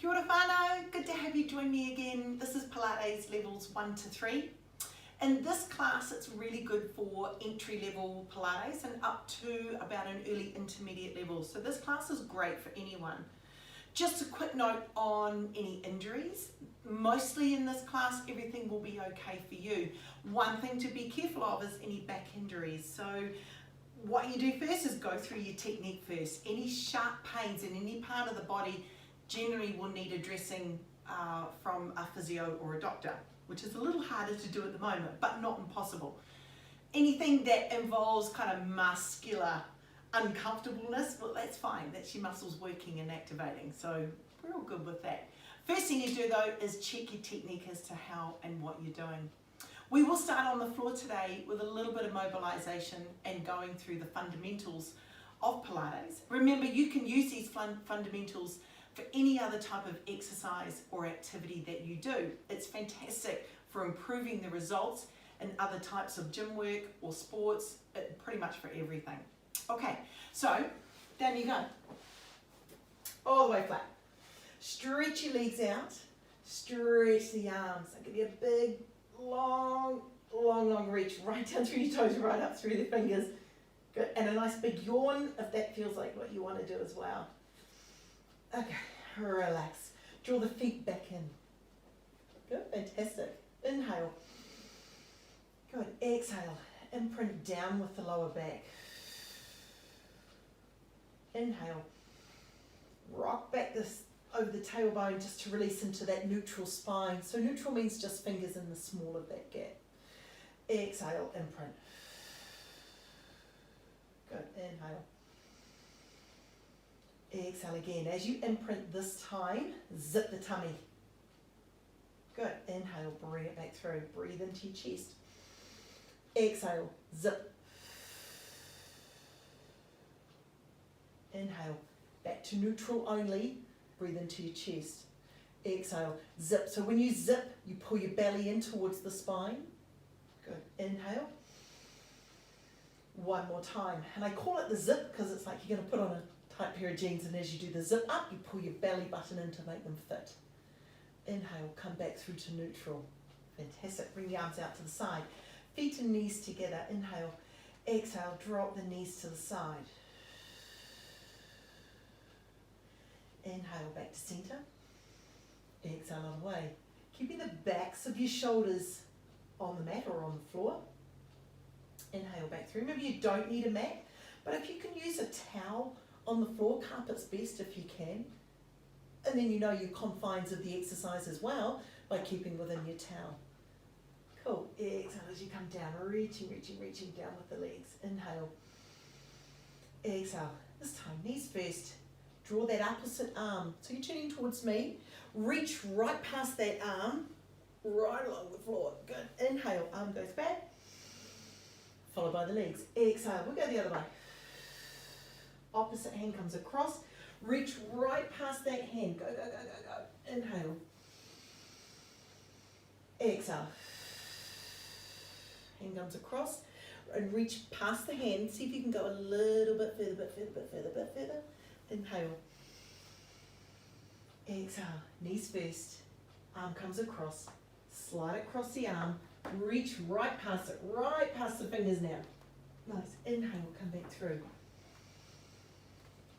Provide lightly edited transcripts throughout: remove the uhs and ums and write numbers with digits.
Kia ora whānau, good to have you join me again. This is Pilates levels 1 to 3. In this class it's really good for entry level Pilates and up to about an early intermediate level. So this class is great for anyone. Just a quick note on any injuries. Mostly in this class everything will be okay for you. One thing to be careful of is any back injuries. So what you do first is go through your technique first. Any sharp pains in any part of the body generally will need addressing from a physio or a doctor, which is a little harder to do at the moment, but not impossible. Anything that involves kind of muscular uncomfortableness, well, that's fine. That's your muscles working and activating, so we're all good with that. First thing you do though is check your technique as to how and what you're doing. We will start on the floor today with a little bit of mobilization and going through the fundamentals of Pilates. Remember, you can use these fundamentals for any other type of exercise or activity that you do. It's fantastic for improving the results in other types of gym work or sports, pretty much for everything. Okay, so down you go. All the way flat. Stretch your legs out, stretch the arms. I'll give you a big, long reach right down through your toes, right up through the fingers. Good, and a nice big yawn if that feels like what you want to do as well. Okay, relax. Draw the feet back in. Good, fantastic. Inhale. Good, exhale. Imprint down with the lower back. Inhale. Rock back this over the tailbone just to release into that neutral spine. So neutral means just fingers in the small of that gap. Exhale, imprint. Good, inhale. Exhale again. As you imprint this time, zip the tummy. Good. Inhale, bring it back through. Breathe into your chest. Exhale, zip. Inhale, back to neutral only. Breathe into your chest. Exhale, zip. So when you zip, you pull your belly in towards the spine. Good. Inhale. One more time. And I call it the zip because it's like you're going to put on a tight pair of jeans, and as you do the zip up, you pull your belly button in to make them fit. Inhale, come back through to neutral. Fantastic. Bring the arms out to the side. Feet and knees together. Inhale. Exhale, drop the knees to the side. Inhale, back to center. Exhale on the way. Keeping the backs of your shoulders on the mat or on the floor. Inhale, back through. Maybe you don't need a mat, but if you can use a towel on the floor, carpet's best if you can. And then you know your confines of the exercise as well by keeping within your towel. Cool. Exhale as you come down, reaching down with the legs. Inhale. Exhale. This time, knees first. Draw that opposite arm. So you're turning towards me. Reach right past that arm, right along the floor. Good. Inhale, arm goes back. Followed by the legs. Exhale, we'll go the other way. Opposite hand comes across. Reach right past that hand. Go, go, go, go, go. Inhale. Exhale. Hand comes across. And reach past the hand. See if you can go a little bit further. Inhale. Exhale. Knees first. Arm comes across. Slide it across the arm. Reach right past it. Right past the fingers now. Nice. Inhale. Come back through.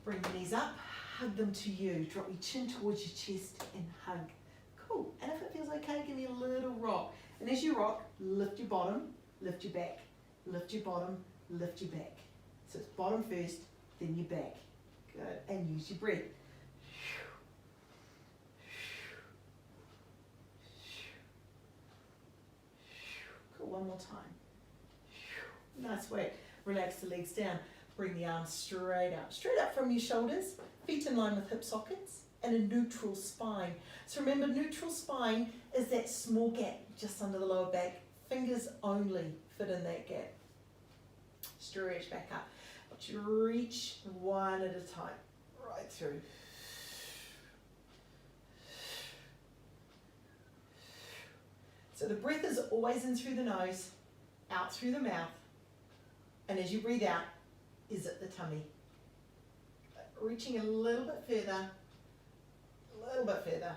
Bring the knees up, hug them to you. Drop your chin towards your chest and hug. Cool. And if it feels okay, give me a little rock. And as you rock, lift your bottom, lift your back. Lift your bottom, lift your back. So it's bottom first, then your back. Good. And use your breath. Cool. One more time. Nice way. Relax the legs down. Bring the arms straight up from your shoulders, feet in line with hip sockets, and a neutral spine. So remember, neutral spine is that small gap just under the lower back. Fingers only fit in that gap. Stretch back up. But you reach one at a time, right through. So the breath is always in through the nose, out through the mouth, and as you breathe out, zip the tummy. Reaching a little bit further, a little bit further.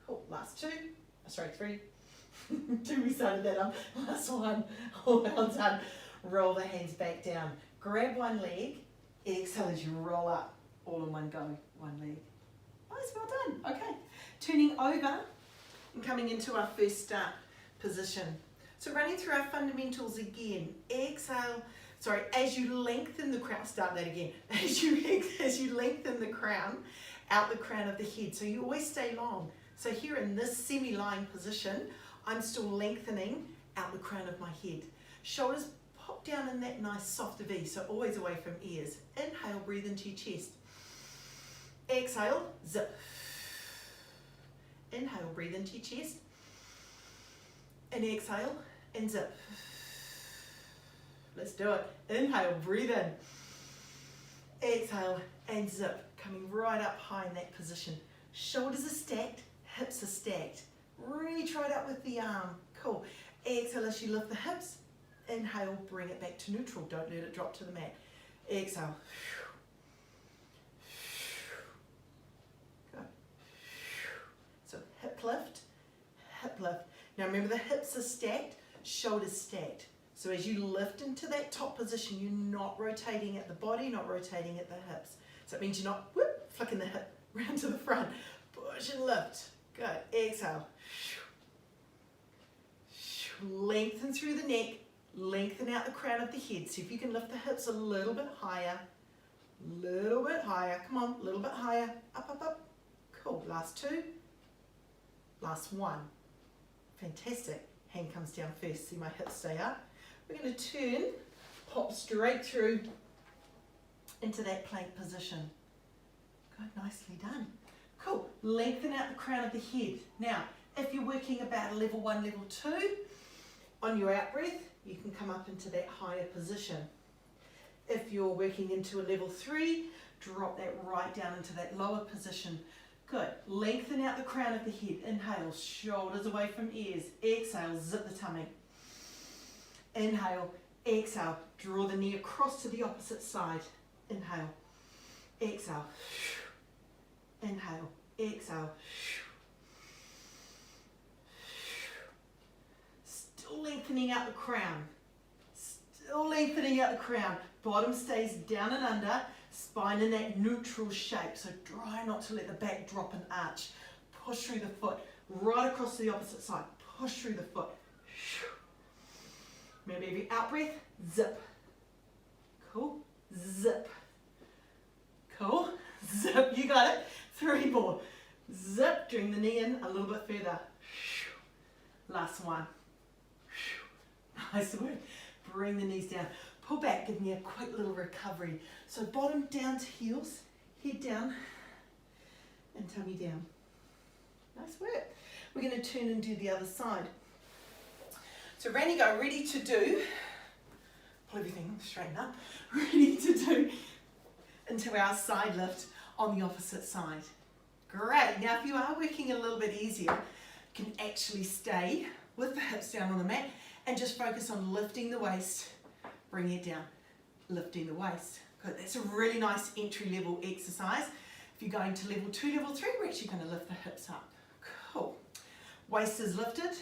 Cool, last two, sorry, three. Two, we started that up. Last one, oh, well done. Roll the hands back down. Grab one leg, exhale as you roll up, all in one go, one leg. Nice, well done, okay. Turning over and coming into our first start position. So running through our fundamentals again, exhale, sorry, as you lengthen the crown, start that again, as you lengthen the crown, out the crown of the head, so you always stay long. So here in this semi-lying position, I'm still lengthening out the crown of my head. Shoulders pop down in that nice soft V, so always away from ears. Inhale, breathe into your chest. Exhale, zip. Inhale, breathe into your chest. And exhale, and zip. Let's do it. Inhale, breathe in. Exhale, and zip. Coming right up high in that position. Shoulders are stacked, hips are stacked. Really try it out with the arm. Cool. Exhale as you lift the hips. Inhale, bring it back to neutral. Don't let it drop to the mat. Exhale. Good. So hip lift, hip lift. Now remember the hips are stacked, shoulders stacked. So as you lift into that top position, you're not rotating at the body, not rotating at the hips. So it means you're not flicking the hip round to the front. Push and lift. Good. Exhale. Lengthen through the neck, lengthen out the crown of the head. See if you can lift the hips a little bit higher. Little bit higher. Come on, a little bit higher. Up, up, up. Cool. Last two. Last one. Fantastic. Hand comes down first. See my hips stay up. We're going to turn, pop straight through into that plank position. Good, nicely done. Cool. Lengthen out the crown of the head. Now, if you're working about level 1, level 2, on your out breath, you can come up into that higher position. If you're working into a level 3, drop that right down into that lower position. Good. Lengthen out the crown of the head. Inhale, shoulders away from ears. Exhale, zip the tummy. Inhale, exhale, draw the knee across to the opposite side. Inhale, exhale, inhale, exhale. Still lengthening out the crown. Still lengthening out the crown. Bottom stays down and under. Spine in that neutral shape. So try not to let the back drop and arch. Push through the foot. Right across to the opposite side. Push through the foot. Remember every out breath, zip. Cool. Zip. Cool. Zip. You got it. 3 more. Zip. Bring the knee in a little bit further. Last one. Nice work. Bring the knees down. Pull back. Give me a quick little recovery. So bottom down to heels. Head down. And tummy down. Nice work. We're going to turn and do the other side. So ready, go, ready to do, pull everything straighten up, ready to do into our side lift on the opposite side. Great, now if you are working a little bit easier, you can actually stay with the hips down on the mat and just focus on lifting the waist, bringing it down, lifting the waist. Good, that's a really nice entry level exercise. If you're going to level 2, level 3, we're actually going to lift the hips up. Cool, waist is lifted.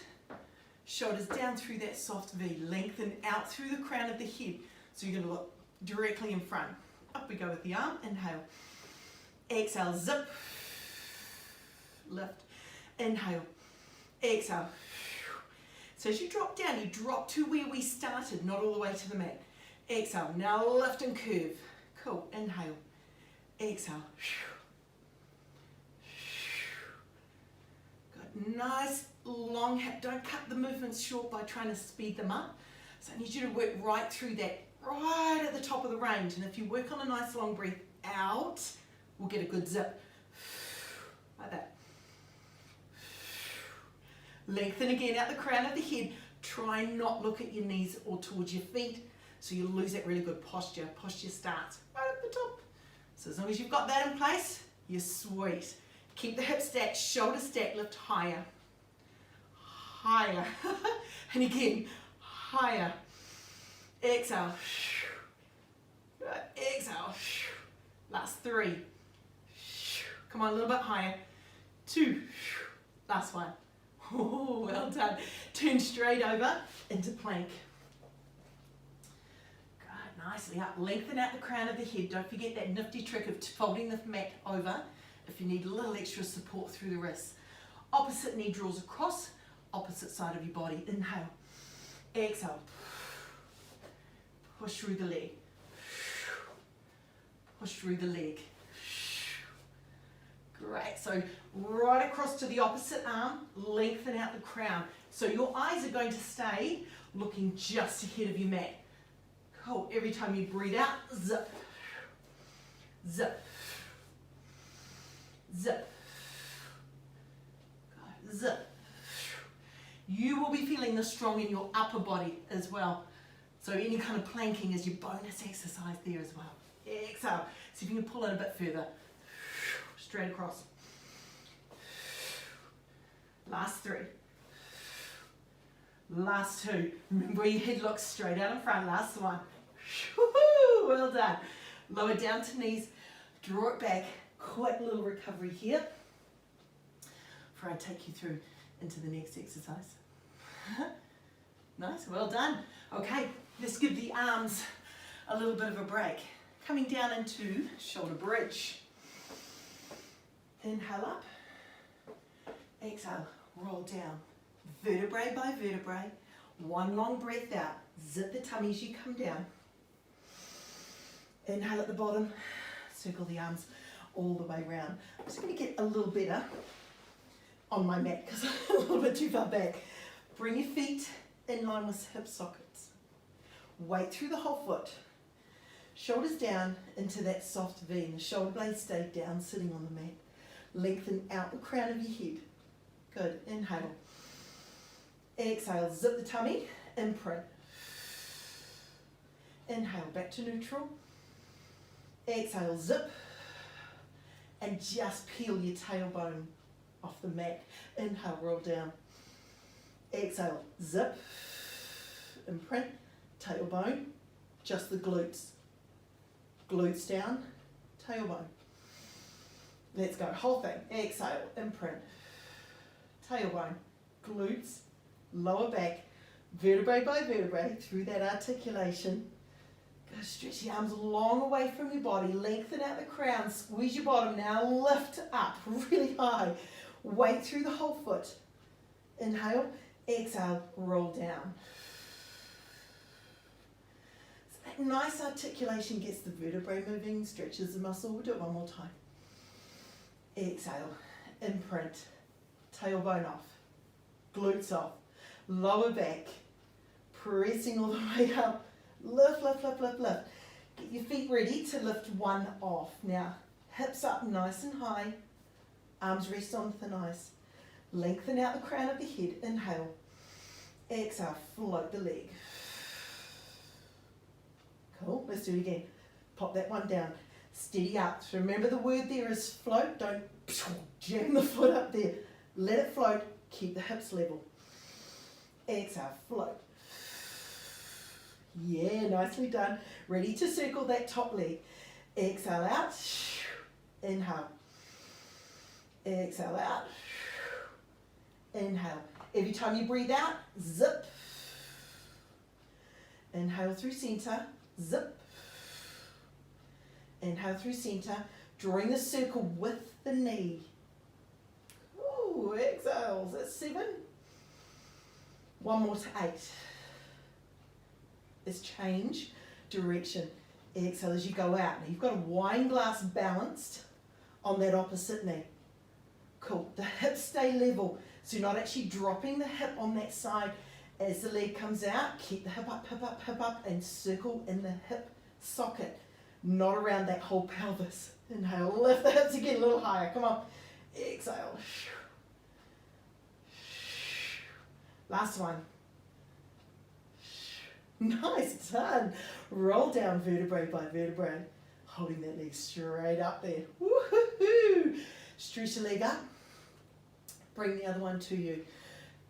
Shoulders down through that soft V. Lengthen out through the crown of the head. So you're going to look directly in front. Up we go with the arm. Inhale. Exhale. Zip. Lift. Inhale. Exhale. So as you drop down, you drop to where we started, not all the way to the mat. Exhale. Now lift and curve. Cool. Inhale. Exhale. Good. Nice. Long hip, don't cut the movements short by trying to speed them up. So I need you to work right through that, right at the top of the range. And if you work on a nice long breath out, we'll get a good zip. Like that. Lengthen again out the crown of the head. Try not look at your knees or towards your feet, so you'll lose that really good posture. Posture starts right at the top. So as long as you've got that in place, you're sweet. Keep the hips stacked, shoulders stacked, lift higher. Higher. And again, higher. Exhale. Exhale. Last 3. Come on, a little bit higher. 2. Last one. Oh, well done. Turn straight over into plank. Good, nicely up. Lengthen out the crown of the head. Don't forget that nifty trick of folding the mat over if you need a little extra support through the wrists. Opposite knee draws across, opposite side of your body. Inhale. Exhale. Push through the leg. Push through the leg. Great, so right across to the opposite arm, lengthen out the crown. So your eyes are going to stay looking just ahead of your mat. Cool, every time you breathe out, zip, zip, zip, zip. You will be feeling this strong in your upper body as well. So any kind of planking is your bonus exercise there as well. Exhale, see if you can pull it a bit further. Straight across. Last 3. Last 2. Remember your head looks straight out in front. Last 1. Woo-hoo, well done. Lower down to knees. Draw it back. Quick little recovery here before I take you through into the next exercise. Nice, well done. Okay, let's give the arms a little bit of a break. Coming down into shoulder bridge. Inhale up, exhale, roll down, vertebrae by vertebrae, one long breath out, zip the tummy as you come down. Inhale at the bottom, circle the arms all the way around. I'm just going to get a little better on my mat because I'm a little bit too far back. Bring your feet in line with hip sockets. Weight through the whole foot. Shoulders down into that soft V and the shoulder blades stay down sitting on the mat. Lengthen out the crown of your head. Good. Inhale. Exhale. Zip the tummy. Imprint. Inhale. Back to neutral. Exhale. Zip. And just peel your tailbone off the mat. Inhale. Roll down. Exhale. Zip. Imprint. Tailbone. Just the glutes. Glutes down. Tailbone. Let's go, whole thing. Exhale, imprint. Tailbone, glutes, lower back, vertebrae by vertebrae through that articulation. Go stretch the arms long away from your body. Lengthen out the crown, squeeze your bottom. Now lift up really high. Weight through the whole foot. Inhale, exhale, roll down. So that nice articulation gets the vertebrae moving, stretches the muscle. We'll do it one more time. Exhale, imprint, tailbone off, glutes off, lower back, pressing all the way up, lift, lift, lift, lift, lift. Get your feet ready to lift one off. Now, hips up nice and high, arms rest on thin ice. Lengthen out the crown of the head, inhale, exhale, float the leg. Cool, let's do it again. Pop that one down. Steady up. So remember the word there is float. Don't jam the foot up there. Let it float. Keep the hips level. Exhale, float. Yeah, nicely done. Ready to circle that top leg. Exhale out. Inhale. Exhale out. Inhale. Every time you breathe out, zip. Inhale through center. Zip. Inhale through center, drawing the circle with the knee. Ooh, exhales. That's 7. One more to 8. Let's change direction. Exhale as you go out. Now you've got a wine glass balanced on that opposite knee. Cool. The hips stay level, so you're not actually dropping the hip on that side. As the leg comes out, keep the hip up, hip up, hip up, and circle in the hip socket. Not around that whole pelvis. Inhale, lift the hips again a little higher. Come on. Exhale. Last one. Nice done. Roll down vertebrae by vertebrae. Holding that leg straight up there. Woohoo! Stretch the leg up. Bring the other one to you.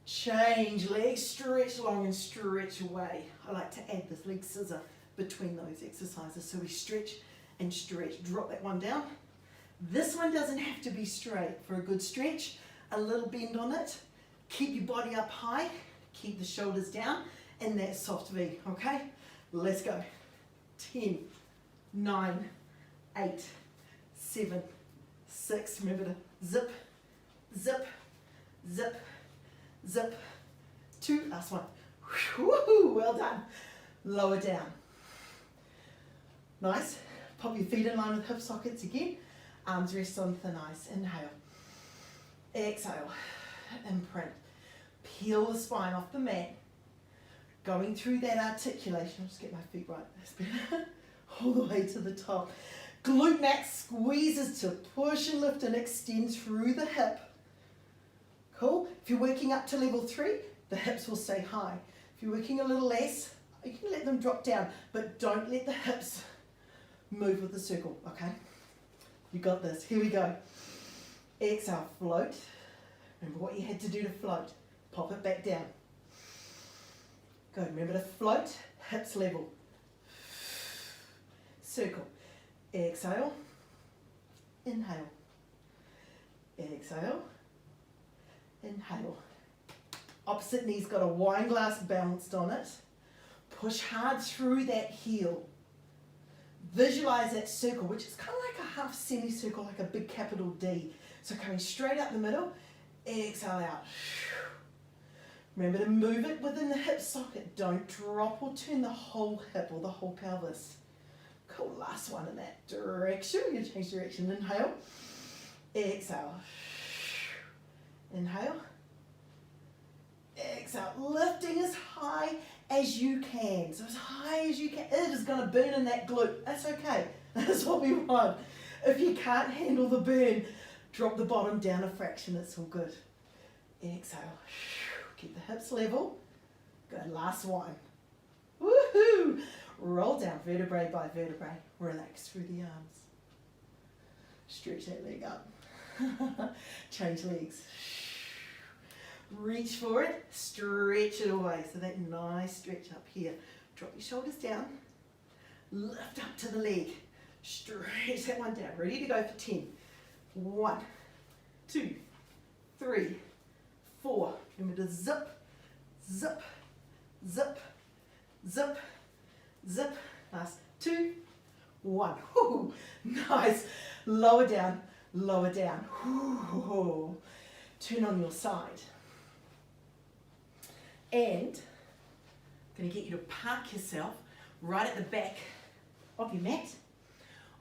Change legs. Stretch long and stretch away. I like to add this leg scissor between those exercises. So we stretch and stretch. Drop that one down. This one doesn't have to be straight. For a good stretch, a little bend on it. Keep your body up high, keep the shoulders down, and that soft V, okay? Let's go. 10, 9, 8, 7, 6. Remember to zip, zip, zip, zip. 2, last one. Woohoo, well done. Lower down. Nice. Pop your feet in line with hip sockets again. Arms rest on thin ice. Inhale. Exhale. Imprint. Peel the spine off the mat. Going through that articulation. I'll just get my feet right. That's better. All the way to the top. Glute max squeezes to push and lift and extend through the hip. Cool. If you're working up to level 3, the hips will stay high. If you're working a little less, you can let them drop down, but don't let the hips move with the circle, okay? You got this. Here we go. Exhale, float. Remember what you had to do to float. Pop it back down. Good. Remember to float, hips level. Circle. Exhale. Inhale. Exhale. Inhale. Opposite knee's got a wine glass balanced on it. Push hard through that heel. Visualize that circle, which is kind of like a half semicircle, like a big capital D. So coming straight up the middle, exhale out. Remember to move it within the hip socket. Don't drop or turn the whole hip or the whole pelvis. Cool, last one in that direction. We're going to change direction. Inhale. Exhale. Inhale. Exhale. Lifting as high as you can. So as high as you can. It is going to burn in that glute. That's okay. That's what we want. If you can't handle the burn, drop the bottom down a fraction. It's all good. Exhale. Keep the hips level. Good. Last one. Woohoo! Roll down vertebrae by vertebrae. Relax through the arms. Stretch that leg up. Change legs. Reach for it. Stretch it away. So that nice stretch up here. Drop your shoulders down. Lift up to the leg. Stretch that one down. Ready to go for 10. 1, 2, 3, 4. Remember to zip, zip, zip, zip, zip. Last 2, 1. Woo, nice. Lower down, lower down. Woo. Turn on your side. And I'm going to get you to park yourself right at the back of your mat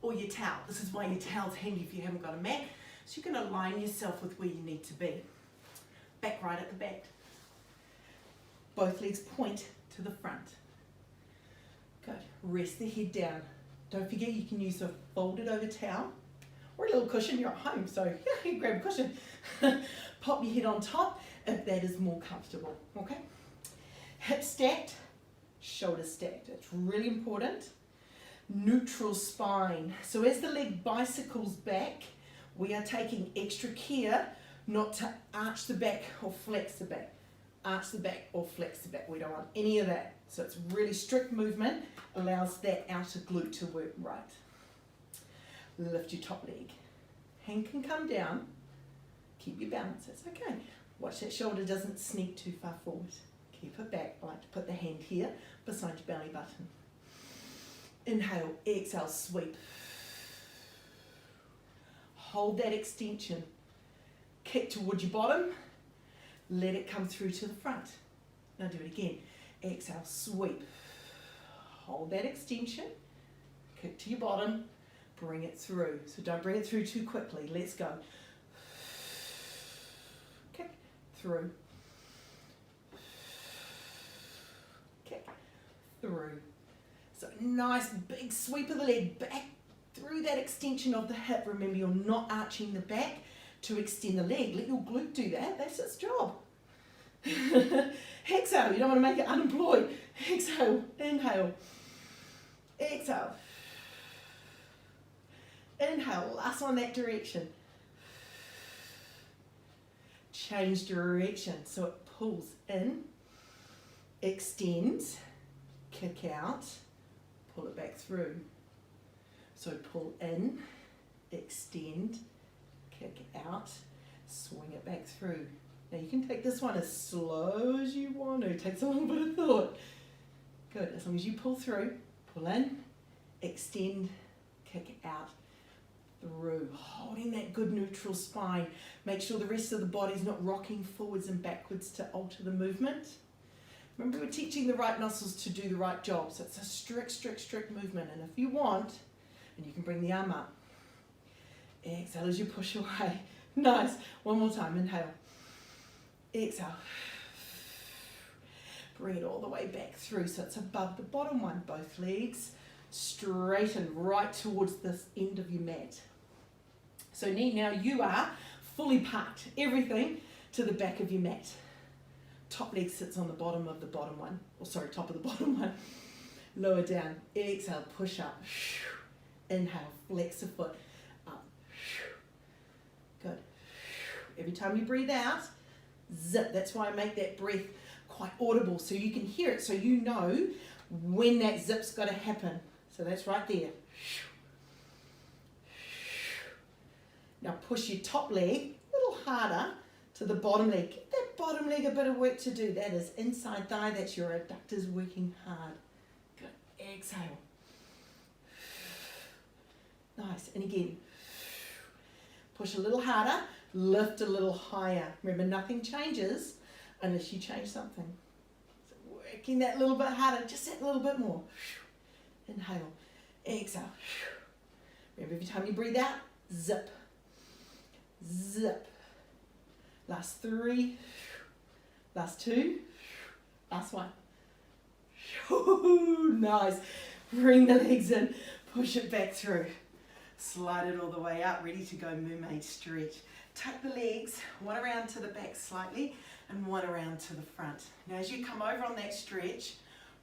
or your towel. This is why your towel's handy if you haven't got a mat. So you're going to align yourself with where you need to be. Back right at the back. Both legs point to the front. Good. Rest the head down. Don't forget you can use a folded over towel or a little cushion. You're at home, so yeah, you grab a cushion. Pop your head on top if that is more comfortable. Okay? Hips stacked, shoulders stacked. It's really important. Neutral spine. So as the leg bicycles back, we are taking extra care not to arch the back or flex the back. Arch the back or flex the back. We don't want any of that. So it's really strict movement, allows that outer glute to work right. Lift your top leg. Hand can come down. Keep your balance. It's okay. Watch that shoulder doesn't sneak too far forward. Keep it back. I like to put the hand here beside your belly button. Inhale, exhale, sweep. Hold that extension. Kick towards your bottom. Let it come through to the front. Now do it again. Exhale, sweep. Hold that extension. Kick to your bottom. Bring it through. So don't bring it through too quickly. Let's go. Kick through. Kick through. So nice big sweep of the leg back through that extension of the hip. Remember, you're not arching the back to extend the leg. Let your glute do that. That's its job. Exhale. You don't want to make it unemployed. Exhale. Inhale. Exhale. Inhale. Last one that direction. Change direction. So it pulls in, extends, kick out, pull it back through. So pull in, extend, kick out, swing it back through. Now you can take this one as slow as you want to, it takes a little bit of thought. Good, as long as you pull through, pull in, extend, kick out, through, holding that good neutral spine. Make sure the rest of the body's not rocking forwards and backwards to alter the movement. Remember, we're teaching the right muscles to do the right job, so it's a strict movement. And if you want, and you can bring the arm up, exhale as you push away. Nice. One more time. Inhale. Exhale. Bring it all the way back through so it's above the bottom one. Both legs straighten right towards this end of your mat. So now you are fully parked. Everything to the back of your mat. Top leg sits on the bottom of the bottom one. Or sorry, top of the bottom one. Lower down. Exhale. Push up. Inhale. Flex the foot. Up. Good. Every time you breathe out, zip. That's why I make that breath quite audible so you can hear it, so you know when that zip's got to happen. So that's right there. Now push your top leg a little harder to the bottom leg. Give that bottom leg a bit of work to do. That is inside thigh. That's your adductors working hard. Good. Exhale. Nice. And again. Push a little harder. Lift a little higher. Remember, nothing changes unless you change something. So working that little bit harder. Just that little bit more. Inhale. Exhale. Remember, every time you breathe out, zip. Zip. Last 3. Last 2. Last 1. Nice. Bring the legs in. Push it back through. Slide it all the way up. Ready to go mermaid stretch. Tuck the legs, one around to the back slightly and one around to the front. Now as you come over on that stretch,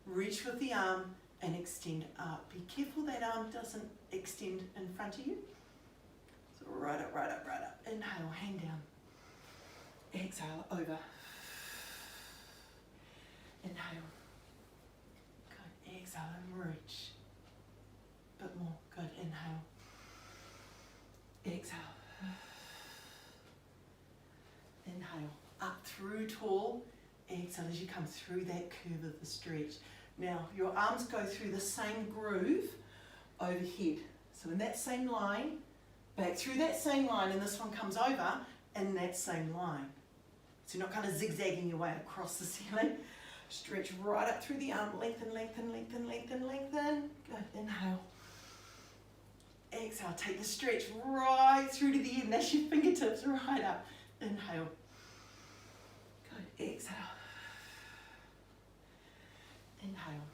reach with the arm and extend up. Be careful that arm doesn't extend in front of you. So right up, right up, right up. Inhale, hand down. Exhale, over. Inhale. Good. Exhale and reach. Bit more. Good. Inhale. Exhale. Inhale. Up through tall. Exhale as you come through that curve of the stretch. Now your arms go through the same groove overhead. So in that same line, back through that same line, and this one comes over in that same line. So you're not kind of zigzagging your way across the ceiling. Stretch right up through the arm. Lengthen, lengthen, lengthen, lengthen, lengthen. Good. Inhale. Exhale. Take the stretch right through to the end. That's your fingertips right up. Inhale. Good. Exhale. Inhale.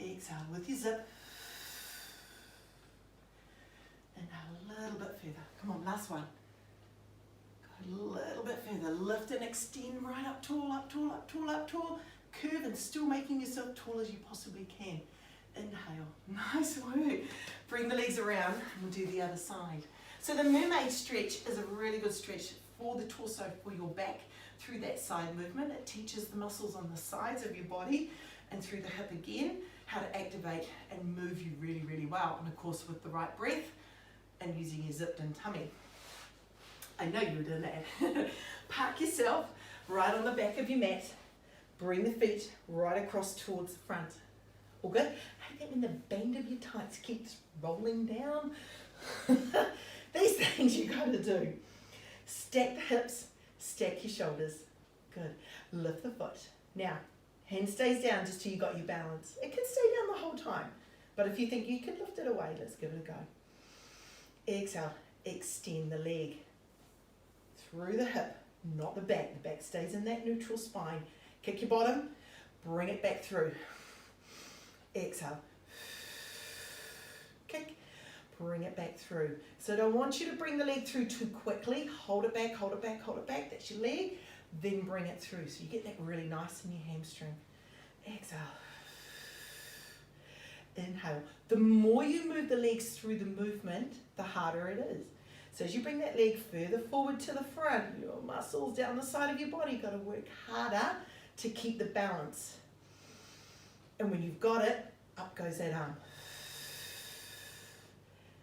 Exhale with your zip. Inhale a little bit further. Come on, last one. Go a little bit further. Lift and extend right up tall, up tall, up tall, up tall. Curve and still making yourself tall as you possibly can. Inhale. Nice work. Bring the legs around and we'll do the other side. So the mermaid stretch is a really good stretch for the torso, for your back, through that side movement. It teaches the muscles on the sides of your body and through the hip again, how to activate and move you really, really well. And of course with the right breath and using your zipped in tummy. I know you were doing that. Park yourself right on the back of your mat. Bring the feet right across towards the front. All good? I think when the band of your tights keeps rolling down, these things you got to do. Stack the hips, stack your shoulders. Good. Lift the foot. Now, hand stays down just till you got your balance. It can stay down the whole time, but if you think you can lift it away, let's give it a go. Exhale. Extend the leg through the hip, not the back. The back stays in that neutral spine. Kick your bottom, bring it back through. Exhale. Kick. Bring it back through. So I don't want you to bring the leg through too quickly. Hold it back, hold it back, hold it back. That's your leg. Then bring it through. So you get that really nice in your hamstring. Exhale. Inhale. The more you move the legs through the movement, the harder it is. So as you bring that leg further forward to the front, your muscles down the side of your body got to work harder to keep the balance. And when you've got it, up goes that arm.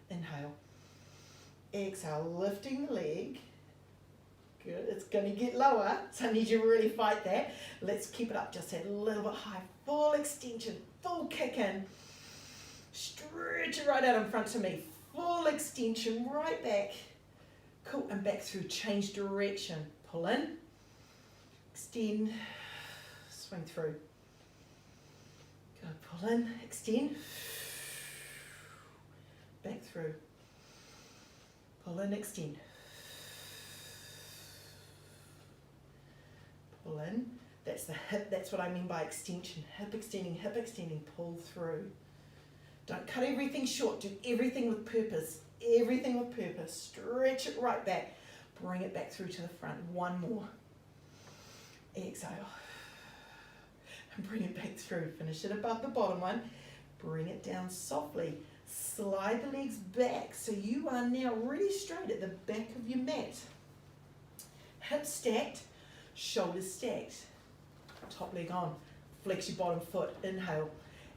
Inhale. Exhale, lifting the leg. Good, it's going to get lower, so I need you to really fight that. Let's keep it up just a little bit high. Full extension, full kick in. Stretch it right out in front of me. Full extension, right back. Cool, and back through, change direction. Pull in, extend, swing through. Good, pull in, extend, back through. Pull in, extend. Pull in. That's the hip, that's what I mean by extension. Hip extending, pull through. Don't cut everything short, do everything with purpose. Everything with purpose. Stretch it right back. Bring it back through to the front. One more. Exhale. And bring it back through. Finish it above the bottom one. Bring it down softly. Slide the legs back so you are now really straight at the back of your mat. Hips stacked, shoulders stacked. Top leg on. Flex your bottom foot. Inhale.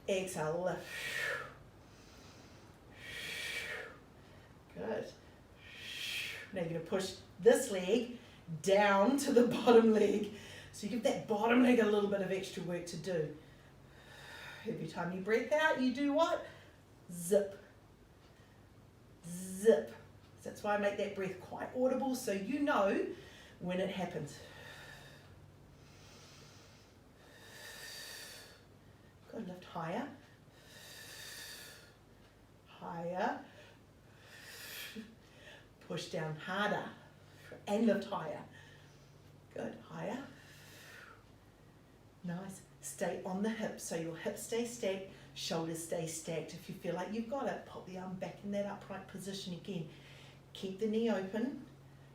Exhale. Lift. Good. Now you're going to push this leg down to the bottom leg. So you give that bottom leg a little bit of extra work to do. Every time you breathe out, you do what? Zip. Zip. That's why I make that breath quite audible so you know when it happens. Good, lift higher. Higher. Push down harder and lift higher. Good, higher. Nice. Stay on the hips, so your hips stay stacked, shoulders stay stacked. If you feel like you've got it, pop the arm back in that upright position again. Keep the knee open.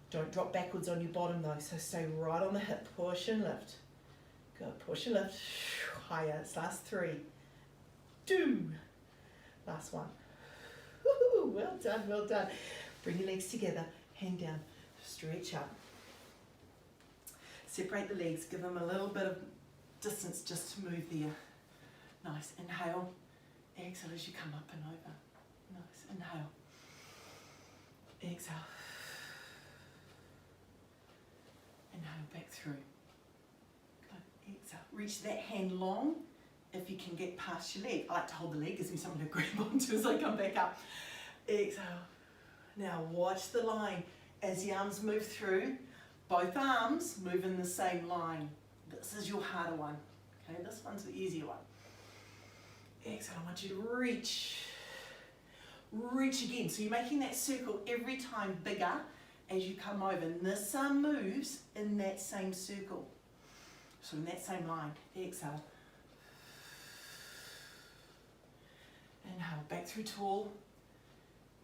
Don't drop backwards on your bottom though, so stay right on the hip. Push and lift. Good, push and lift. Higher, it's last 3. 2. Last one. Woo-hoo, well done, well done. Bring your legs together, hand down, stretch up. Separate the legs, give them a little bit of distance just to move there. Nice, inhale, exhale as you come up and over. Nice, inhale, exhale. Inhale, back through. Good, exhale. Reach that hand long if you can get past your leg. I like to hold the leg, gives me something to grab onto as I come back up. Exhale. Now watch the line as the arms move through. Both arms move in the same line. This is your harder one. Okay, this one's the easier one. Exhale, I want you to reach. Reach again. So you're making that circle every time bigger as you come over. And this arm moves in that same circle. So in that same line. Exhale. Inhale, back through tall.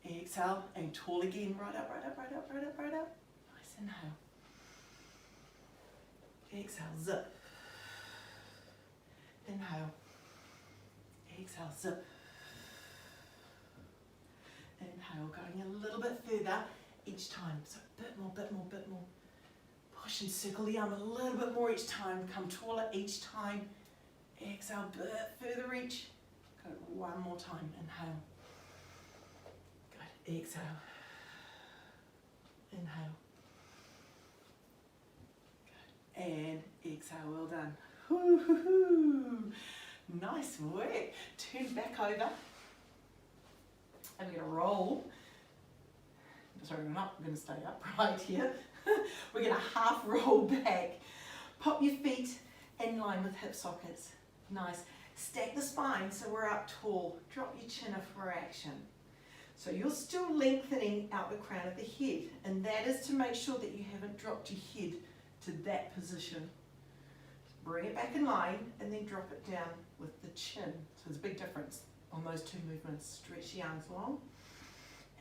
Exhale, and tall again, right up, right up, right up, right up, right up. Nice, inhale. Exhale, zip. Inhale. Exhale, zip. Inhale, going a little bit further each time. So a bit more, bit more, bit more. Push and circle the arm a little bit more each time. Come taller each time. Exhale, bit further reach. Go one more time, inhale. Exhale, inhale, good. And exhale, well done. Woo-hoo-hoo. Nice work. Turn back over. I'm going to roll. Sorry, we're not going to stay upright here. We're going to half roll back. Pop your feet in line with hip sockets. Nice. Stack the spine so we're up tall. Drop your chin for action. So you're still lengthening out the crown of the head, and that is to make sure that you haven't dropped your head to that position. Bring it back in line and then drop it down with the chin. So there's a big difference on those two movements. Stretch the arms long.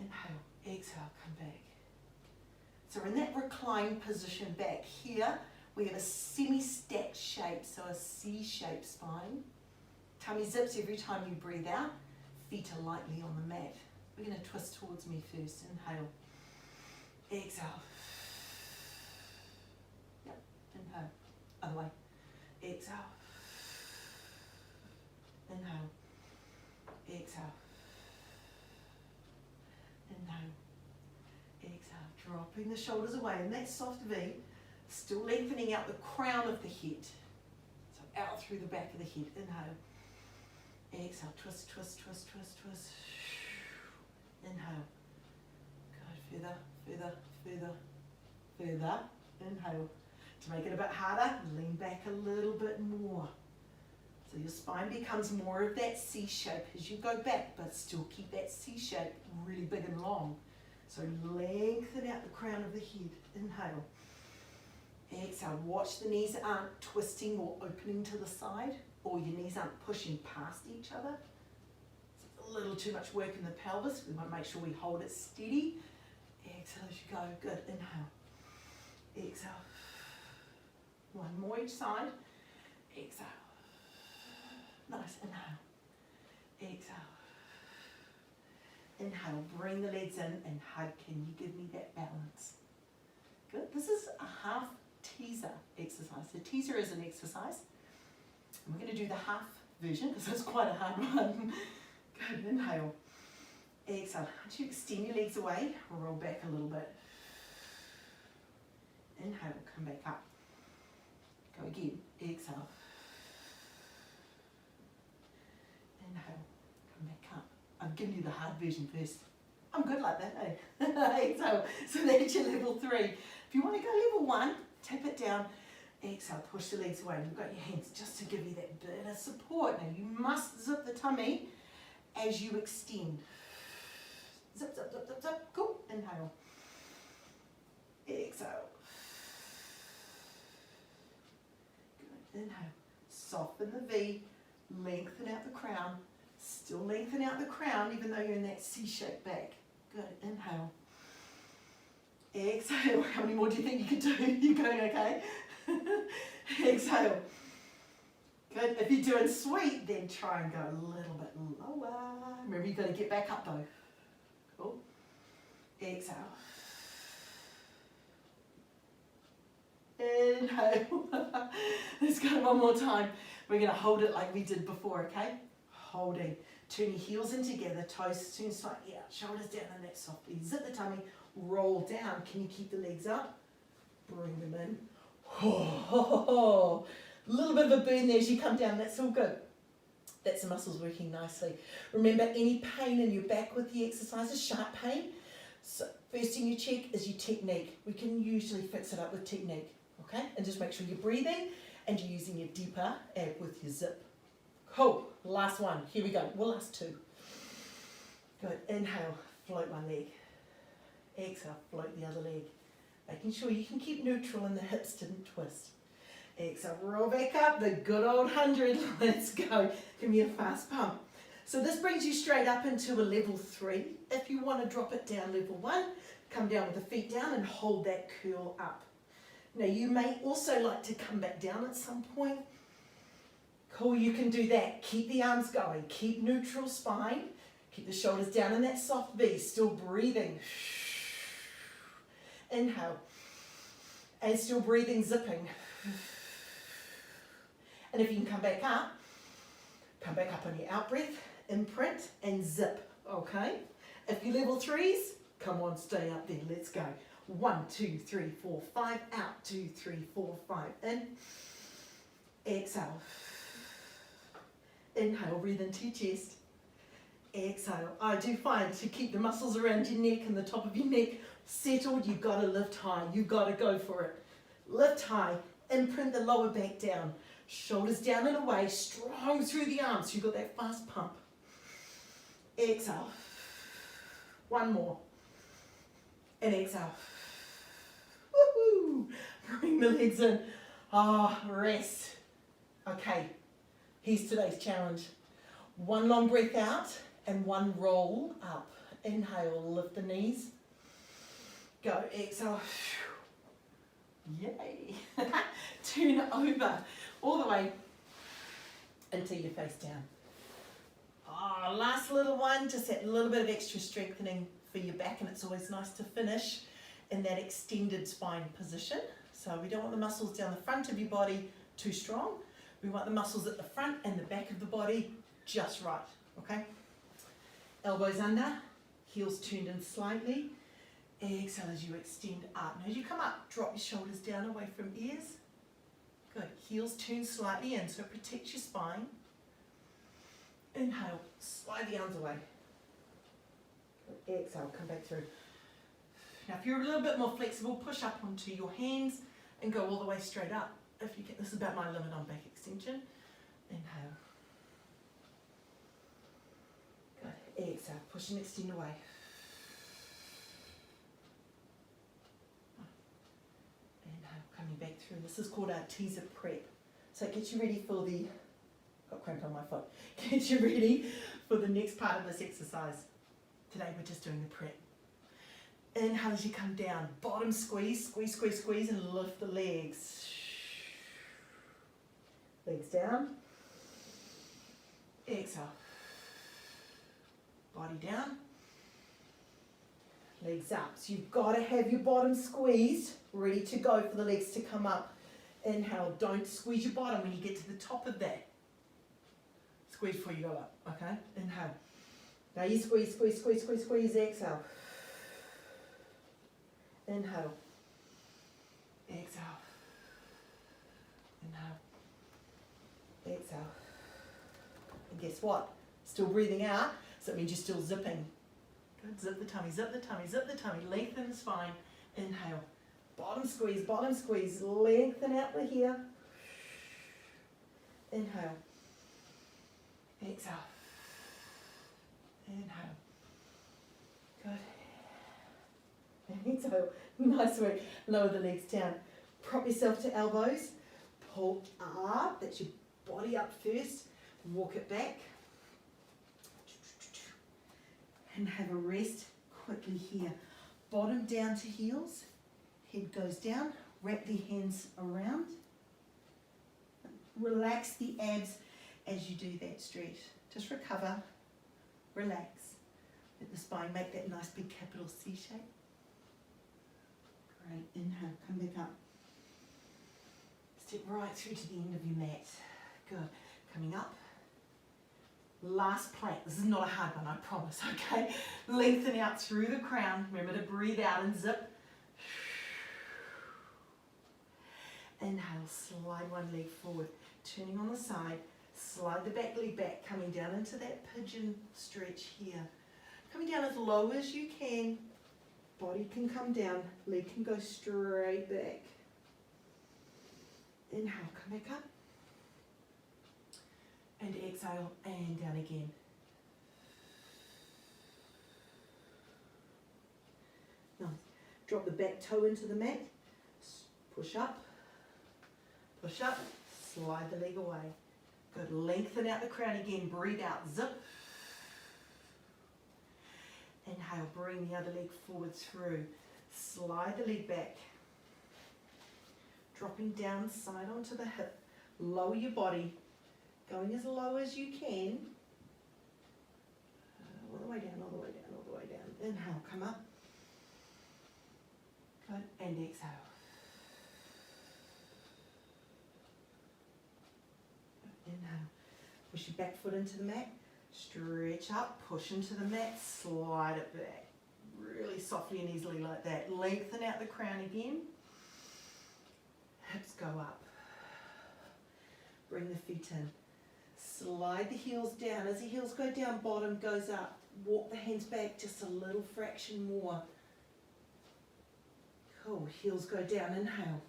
Inhale, exhale, come back. So we're in that reclined position back here. We have a semi-stacked shape, so a C-shaped spine. Tummy zips every time you breathe out. Feet are lightly on the mat. We're going to twist towards me first. Inhale. Exhale. Yep. Inhale. Other way. Exhale. Inhale. Exhale. Inhale. dropping the shoulders away in that soft V, still lengthening out the crown of the head. So out through the back of the head, inhale. Exhale, twist, twist, twist, twist, twist. Inhale. Good, further, further, further, further. Inhale. To make it a bit harder, lean back a little bit more. So your spine becomes more of that C shape as you go back, but still keep that C shape really big and long. So lengthen out the crown of the head. Inhale. Exhale. Watch the knees aren't twisting or opening to the side, or your knees aren't pushing past each other. It's a little too much work in the pelvis. We want to make sure we hold it steady. Exhale as you go. Good. Inhale. Exhale. One more each side. Exhale. Nice. Inhale. Exhale. Inhale. Bring the legs in and hug. Can you give me that balance? Good. This is a half teaser exercise. The teaser is an exercise. And we're going to do the half version because it's quite a hard one. Good. Inhale. Exhale. Once you extend your legs away, roll back a little bit. Inhale. Come back up. Go again. Exhale. Inhale. Come back up. I've given you the hard version first. I'm good like that, eh? Exhale. So that's your level 3. If you want to go level 1, tap it down. Exhale. Push the legs away. You've got your hands just to give you that bit of support. Now you must zip the tummy as you extend. Zip, zip, zip, zip, zip. Cool. Inhale. Exhale. Good. Inhale. Soften the V. Lengthen out the crown. Still lengthen out the crown even though you're in that C-shaped back. Good. Inhale. Exhale. How many more do you think you could do? You going okay? Exhale. Good. If you're doing sweet, then try and go a little bit lower. Remember, you've got to get back up though. Cool. Exhale. Inhale. Let's go one more time. We're going to hold it like we did before, okay? Holding. Turn your heels in together, toes turn slightly out, shoulders down and that softly. Zip the tummy, roll down. Can you keep the legs up? Bring them in. Oh, little bit of a burn there as you come down. That's all good. That's the muscles working nicely. Remember, any pain in your back with the exercises, sharp pain, so first thing you check is your technique. We can usually fix it up with technique, okay? And just make sure you're breathing and you're using your deeper ab with your zip. Cool. Last one. Here we go. Well, last 2. Good. Inhale. Float one leg. Exhale. Float the other leg. Making sure you can keep neutral and the hips didn't twist. Exhale. Roll back up. The good old 100. Let's go. Give me a fast pump. So this brings you straight up into a level 3. If you want to drop it down level 1, come down with the feet down and hold that curl up. Now you may also like to come back down at some point. Cool, you can do that. Keep the arms going. Keep neutral spine. Keep the shoulders down in that soft V. Still breathing. Inhale. And still breathing, zipping. And if you can come back up on your out breath, imprint and zip. Okay? If you're level 3s, come on, stay up there. Let's go. 1, 2, 3, 4, 5. Out. 2, 3, 4, 5. In. Exhale. Inhale, breathe into your chest. Exhale. I do find to keep the muscles around your neck and the top of your neck settled, you've got to lift high. You've got to go for it. Lift high. Imprint the lower back down. Shoulders down and away. Strong through the arms. So you've got that fast pump. Exhale. One more. And exhale. Woohoo! Bring the legs in. Rest. Okay. Here's today's challenge. 1 long breath out and 1 roll up. Inhale, lift the knees. Go, exhale. Yay. Turn over all the way until you're face down. Last little one, just that little bit of extra strengthening for your back, and it's always nice to finish in that extended spine position. So we don't want the muscles down the front of your body too strong. We want the muscles at the front and the back of the body just right, okay? Elbows under, heels turned in slightly. Exhale as you extend up. Now as you come up, drop your shoulders down away from ears. Good. Heels turn slightly in, so it protects your spine. Inhale, slide the arms away. Good. Exhale, come back through. Now if you're a little bit more flexible, push up onto your hands and go all the way straight up. If you get, this is about my limit on back extension. Inhale. Good. Exhale, push and extend away. Coming back through. This is called our teaser prep. So it gets you ready for the, got cramp on my foot, gets you ready for the next part of this exercise. Today we're just doing the prep. Inhale as you come down, bottom squeeze, squeeze, squeeze, squeeze, and lift the legs. Legs down. Exhale. Body down. Legs up. So you've got to have your bottom squeezed, ready to go for the legs to come up. Inhale, don't squeeze your bottom when you get to the top of that. Squeeze before you go up, okay? Inhale. Now you squeeze, squeeze, squeeze, squeeze, squeeze, exhale. Inhale. Exhale. Inhale. Exhale. And guess what? Still breathing out, so it means you're still zipping. Good. Zip the tummy, zip the tummy, zip the tummy. Lengthen the spine. Inhale. Bottom squeeze, lengthen out the here. Inhale. Exhale. Inhale. Good. And exhale. Nice work. Lower the legs down. Prop yourself to elbows. Pull up. That's your body up first. Walk it back. And have a rest quickly here. Bottom down to heels. Head goes down, wrap the hands around. Relax the abs as you do that stretch. Just recover, relax. Let the spine make that nice big capital C shape. Great, inhale, come back up. Step right through to the end of your mat. Good, coming up. Last plank. This is not a hard one, I promise, okay? Lengthen out through the crown. Remember to breathe out and zip. Inhale, slide one leg forward, turning on the side, slide the back leg back, coming down into that pigeon stretch here. Coming down as low as you can, body can come down, leg can go straight back. Inhale, come back up. And exhale, and down again. Nice. Drop the back toe into the mat, push up. Push up, slide the leg away. Good, lengthen out the crown again, breathe out, zip. Inhale, bring the other leg forward through. Slide the leg back. Dropping down, side onto the hip. Lower your body, going as low as you can. All the way down, all the way down, all the way down. Inhale, come up. Good, and exhale. Inhale, push your back foot into the mat, stretch up, push into the mat, slide it back, really softly and easily like that. Lengthen out the crown again, hips go up, bring the feet in, slide the heels down. As the heels go down, bottom goes up, walk the hands back just a little fraction more. Cool, heels go down, inhale,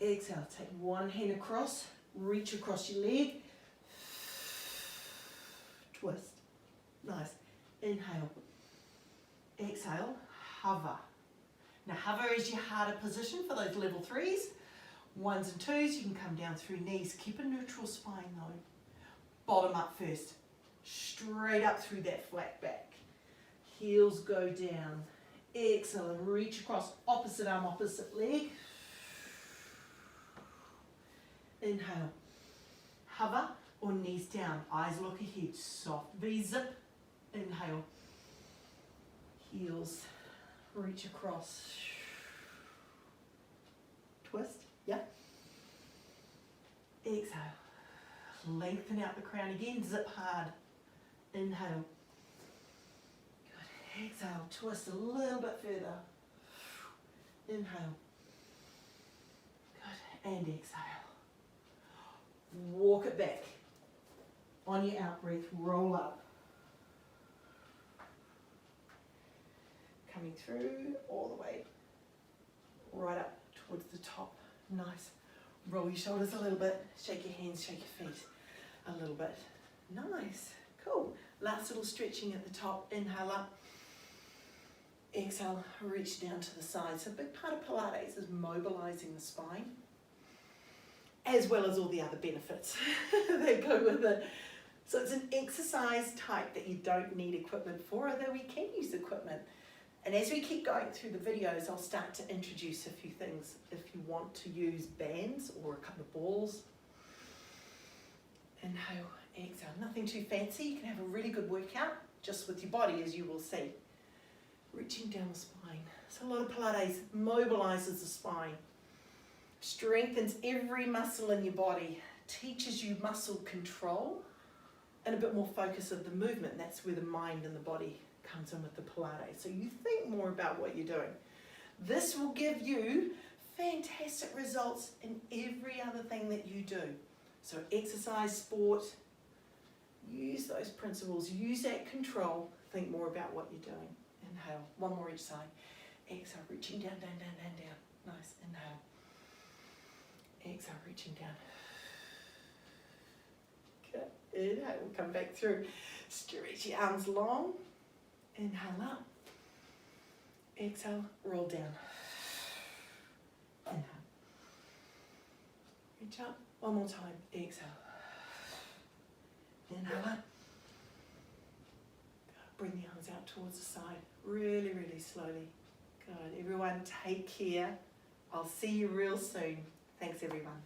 exhale, take one hand across, reach across your leg, twist, nice, inhale, exhale, hover. Now hover is your harder position for those level 3s, 1s and 2s, you can come down through knees, keep a neutral spine though, bottom up first, straight up through that flat back, heels go down, exhale and reach across, opposite arm, opposite leg. Inhale, hover or knees down, eyes look ahead, soft V-zip, inhale, heels, reach across, twist, yeah, exhale, lengthen out the crown again, zip hard, inhale, good, Exhale, twist a little bit further. Inhale. Good, and exhale. Walk it back. On your out breath, roll up. Coming through all the way, right up towards the top. Nice. Roll your shoulders a little bit, shake your hands, shake your feet a little bit. Nice, cool. Last little stretching at the top, inhale up. Exhale, reach down to the side. So a big part of Pilates is mobilizing the spine, as well as all the other benefits that go with it. So it's an exercise type that you don't need equipment for, although we can use equipment. And as we keep going through the videos, I'll start to introduce a few things. If you want to use bands or a couple of balls. Inhale, exhale. Nothing too fancy. You can have a really good workout just with your body, as you will see. Reaching down the spine. So a lot of Pilates mobilizes the spine, strengthens every muscle in your body, teaches you muscle control and a bit more focus of the movement. That's where the mind and the body comes in with the Pilates. So you think more about what you're doing. This will give you fantastic results in every other thing that you do. So exercise, sport, use those principles, use that control, think more about what you're doing. Inhale, one more each side. Exhale, reaching down, down, down, down, down. Nice, inhale. Exhale, reaching down. Good, inhale, we'll come back through. Stretch your arms long. Inhale up. Exhale, roll down. Inhale. Reach up, one more time. Exhale. Inhale up. Bring the arms out towards the side. Really, really slowly. Good. Everyone, take care. I'll see you real soon. Thanks, everyone.